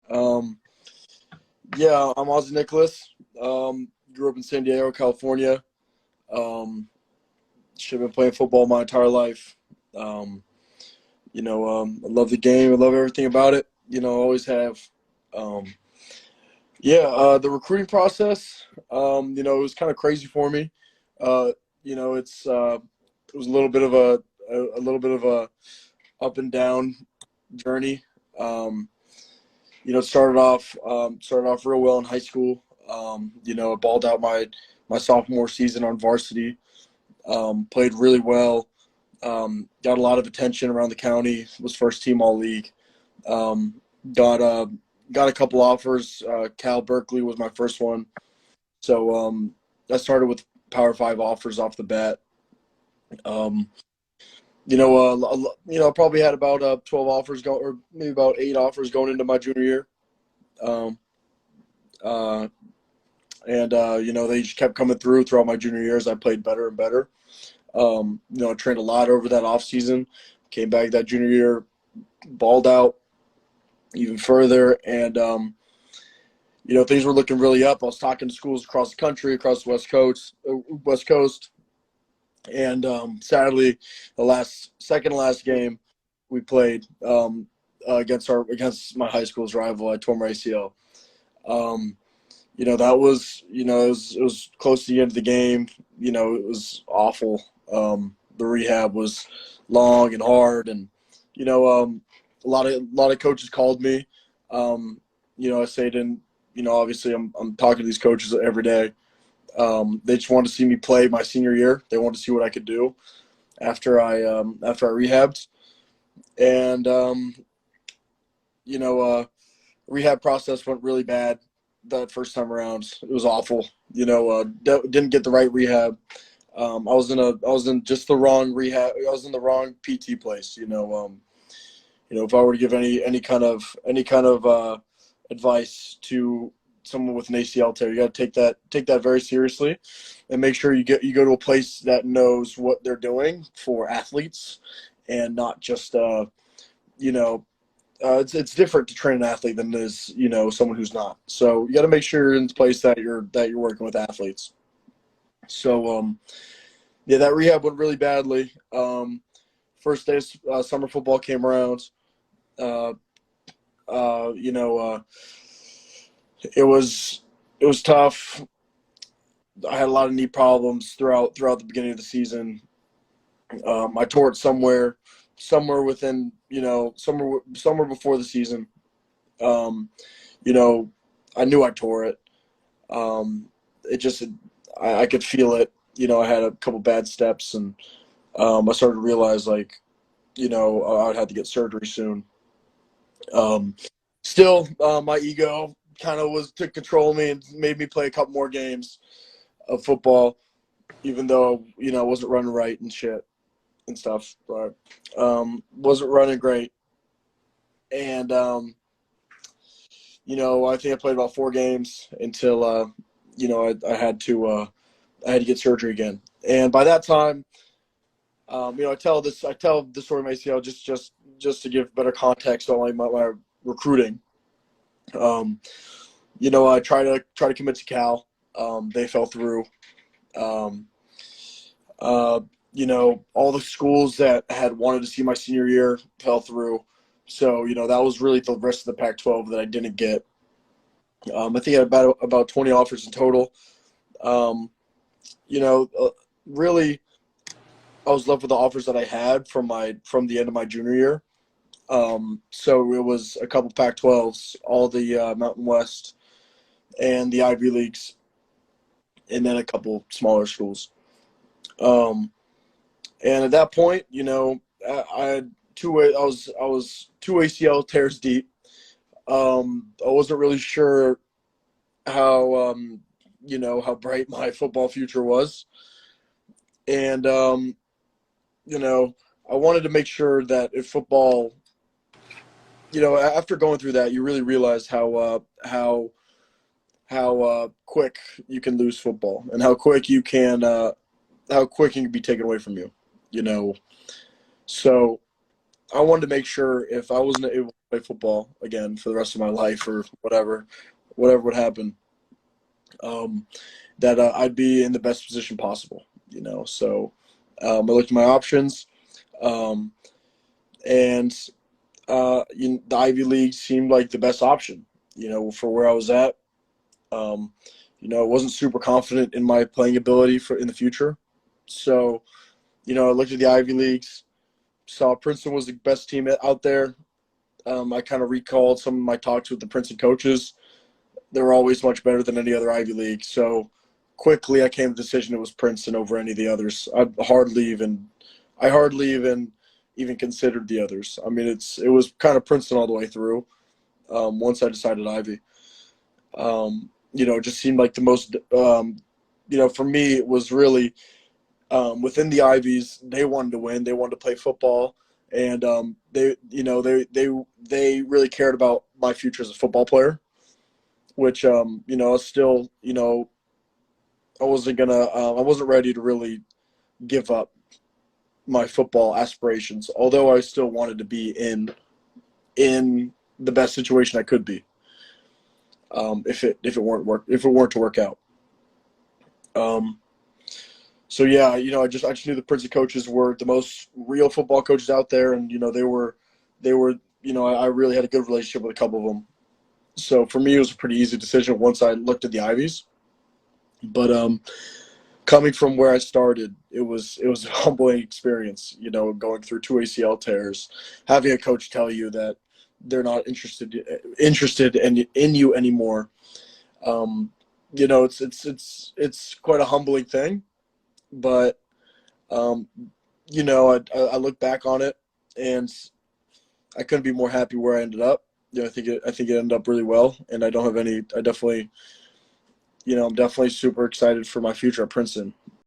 Um, yeah, I'm Ozzie Nicholas. Grew up in San Diego, California. Um, should have been playing football my entire life. Um, I love the game. I love everything about it. Always have. Um, the recruiting process. It was kind of crazy for me. Uh, it was a little bit of a little bit of a up and down journey. Um, it started off real well in high school. I balled out my sophomore season on varsity. Played really well. Got a lot of attention around the county. Was first team all league. Um, got got a couple offers. Cal Berkeley was my first one. So I started with Power Five offers off the bat. Um, I probably had about 12 offers going, or maybe about 8 offers going into my junior year. Um, uh, and they just kept coming throughout my junior years. I played better and better. I trained a lot over that off season. Came back that junior year, balled out even further, and things were looking really up. I was talking to schools across the country, across the West Coast, and sadly, the second to last game we played against my high school's rival, I tore my ACL. Um, that was it was close to the end of the game. It was awful. The rehab was long and hard, and a lot of coaches called me. I stayed in. Obviously, I'm talking to these coaches every day. They just wanted to see me play my senior year. They wanted to see what I could do after I rehabbed, and rehab process went really bad that first time around. It was awful. Didn't get the right rehab. I was in just the wrong rehab. I was in the wrong PT place. If I were to give any kind of advice to someone with an ACL tear, you got to take that very seriously, and make sure you go to a place that knows what they're doing for athletes, and not just it's different to train an athlete than it is someone who's not. So you got to make sure you're in the place that you're working with athletes. So yeah, that rehab went really badly. First day of summer football came around. Uh, uh, you know, uh, it was tough. I had a lot of knee problems throughout the beginning of the season. I tore it somewhere within somewhere before the season. Um, you know, I knew I tore it. It just I could feel it. I had a couple bad steps, and I started to realize, like, I'd have to get surgery soon. Um, Still, my ego kind of was took control of me and made me play a couple more games of football, even though I wasn't running right and shit and stuff. But wasn't running great, and I think I played about 4 games until I had to get surgery again. And by that time, I tell this story of my ACL just to give better context on my recruiting. Um, I try to commit to Cal. They fell through. Um, all the schools that had wanted to see my senior year fell through. So that was really the rest of the Pac-12 that I didn't get. I think I had about 20 offers in total. Um, Really, I was left with the offers that I had from the end of my junior year. So it was a couple Pac-12s, all the Mountain West and the Ivy Leagues, and then a couple smaller schools. Um, and at that point, I had I was 2 ACL tears deep. I wasn't really sure how how bright my football future was, and I wanted to make sure that if football, after going through that, you really realize how quick you can lose football, and how quick it can be taken away from you. You know, so I wanted to make sure if I wasn't able to play football again for the rest of my life or whatever would happen, um, that I'd be in the best position possible. So I looked at my options, um, and the Ivy League seemed like the best option. For where I was at. Um, I wasn't super confident in my playing ability in the future, so I looked at the Ivy Leagues, saw Princeton was the best team out there. I kind of recalled some of my talks with the Princeton coaches. They were always much better than any other Ivy League. So quickly I came to the decision it was Princeton over any of the others. I hardly even considered the others. I mean, it was kind of Princeton all the way through. Once I decided Ivy, it just seemed like the most. For me, it was really within the Ivies. They wanted to win. They wanted to play football, and they really cared about my future as a football player, which still I wasn't ready to really give up my football aspirations, although I still wanted to be in the best situation I could be, if it weren't to work out. So yeah, I just knew the Princeton coaches were the most real football coaches out there, and I really had a good relationship with a couple of them. So for me, it was a pretty easy decision once I looked at the Ivies. But coming from where I started, it was a humbling experience. Going through 2 ACL tears, having a coach tell you that they're not interested in you anymore. It's quite a humbling thing, but I look back on it and I couldn't be more happy where I ended up. I think it ended up really well, and I'm definitely super excited for my future at Princeton.